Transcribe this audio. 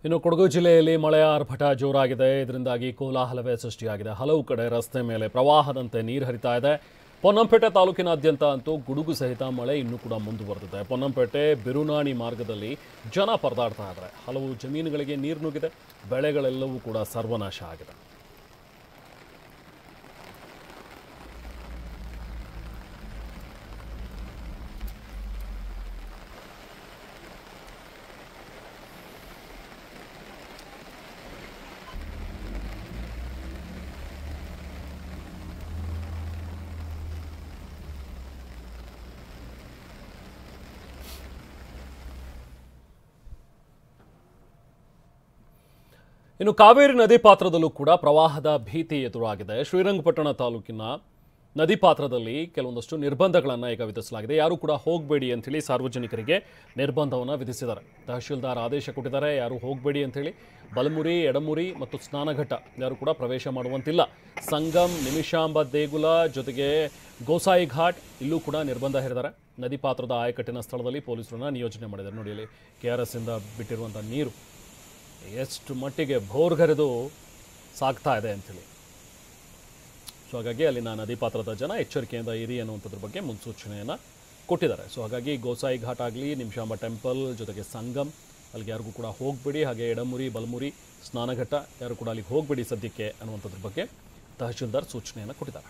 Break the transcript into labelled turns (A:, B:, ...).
A: ಇನ್ನು ಕೊಡಗು ಜಿಲ್ಲೆಯಲ್ಲಿ ಮಳೆಯ ಆರ್ಭಟ ಜೋರಾಗಿದೆ. ಇದರಿಂದಾಗಿ ಕೋಲಾಹಲವೇ ಸೃಷ್ಟಿಯಾಗಿದೆ. ಹಲವು ಕಡೆ ರಸ್ತೆ ಮೇಲೆ ಪ್ರವಾಹದಂತೆ ನೀರು ಹರಿತಾ ಇದೆ. ಪೊನ್ನಂಪೇಟೆ ತಾಲೂಕಿನಾದ್ಯಂತ ಅಂತೂ ಗುಡುಗು ಸಹಿತ ಮಳೆ ಇನ್ನೂ ಕೂಡ ಮುಂದುವರೆದಿದೆ. ಪೊನ್ನಂಪೇಟೆ ಬಿರುನಾಣಿ ಮಾರ್ಗದಲ್ಲಿ ಜನ ಪರದಾಡ್ತಾ ಇದ್ದಾರೆ. ಹಲವು ಜಮೀನುಗಳಿಗೆ ನೀರು ನುಗ್ಗಿದೆ. ಬೆಳೆಗಳೆಲ್ಲವೂ ಕೂಡ ಸರ್ವನಾಶ ಆಗಿದೆ. ಇನ್ನು ಕಾವೇರಿ ನದಿ ಪಾತ್ರದಲ್ಲೂ ಕೂಡ ಪ್ರವಾಹದ ಭೀತಿ ಎದುರಾಗಿದೆ. ಶ್ರೀರಂಗಪಟ್ಟಣ ತಾಲೂಕಿನ ನದಿ ಪಾತ್ರದಲ್ಲಿ ಕೆಲವೊಂದಷ್ಟು ನಿರ್ಬಂಧಗಳನ್ನು ಈಗ ವಿಧಿಸಲಾಗಿದೆ. ಯಾರು ಕೂಡ ಹೋಗಬೇಡಿ ಅಂಥೇಳಿ ಸಾರ್ವಜನಿಕರಿಗೆ ನಿರ್ಬಂಧವನ್ನು ವಿಧಿಸಿದ್ದಾರೆ. ತಹಶೀಲ್ದಾರ್ ಆದೇಶ ಕೊಟ್ಟಿದ್ದಾರೆ, ಯಾರು ಹೋಗಬೇಡಿ ಅಂಥೇಳಿ. ಬಲಮುರಿ, ಎಡಮುರಿ ಮತ್ತು ಸ್ನಾನಘಟ್ಟ ಯಾರು ಕೂಡ ಪ್ರವೇಶ ಮಾಡುವಂತಿಲ್ಲ. ಸಂಗಮ್, ನಿಮಿಷಾಂಬ ದೇಗುಲ ಜೊತೆಗೆ ಗೋಸಾಯಿ ಘಾಟ್ ಇಲ್ಲೂ ಕೂಡ ನಿರ್ಬಂಧ ಹೇರಿದ್ದಾರೆ. ನದಿ ಪಾತ್ರದ ಆಯಕಟ್ಟಿನ ಸ್ಥಳದಲ್ಲಿ ಪೊಲೀಸರನ್ನ ನಿಯೋಜನೆ ಮಾಡಿದ್ದಾರೆ. ನೋಡಿ, ಅಲ್ಲಿ KRS ಇಂದ ಬಿಟ್ಟಿರುವಂಥ ನೀರು ಎಷ್ಟು ಮಟ್ಟಿಗೆ ಭೋರ್ಗರೆದು ಸಾಗ್ತಾ ಇದೆ ಅಂಥೇಳಿ. ಸೊ ಹಾಗಾಗಿ ಅಲ್ಲಿನ ನದಿ ಪಾತ್ರದ ಜನ ಎಚ್ಚರಿಕೆಯಿಂದ ಇರಿ ಅನ್ನುವಂಥದ್ರ ಬಗ್ಗೆ ಮುನ್ಸೂಚನೆಯನ್ನು ಕೊಟ್ಟಿದ್ದಾರೆ. ಸೊ ಹಾಗಾಗಿ ಗೋಸಾಯಿ ಘಾಟ್ ಆಗಲಿ, ನಿಮಿಷಾಂಬ ಟೆಂಪಲ್ ಜೊತೆಗೆ ಸಂಗಮ್ ಅಲ್ಲಿಗೆ ಯಾರಿಗೂ ಕೂಡ ಹೋಗಬೇಡಿ. ಹಾಗೆ ಎಡಮುರಿ, ಬಲಮುರಿ, ಸ್ನಾನಘಟ್ಟ ಯಾರು ಕೂಡ ಅಲ್ಲಿಗೆ ಹೋಗಬೇಡಿ ಸದ್ಯಕ್ಕೆ ಅನ್ನುವಂಥದ್ರ ಬಗ್ಗೆ ತಹಶೀಲ್ದಾರ್ ಸೂಚನೆಯನ್ನು ಕೊಟ್ಟಿದ್ದಾರೆ.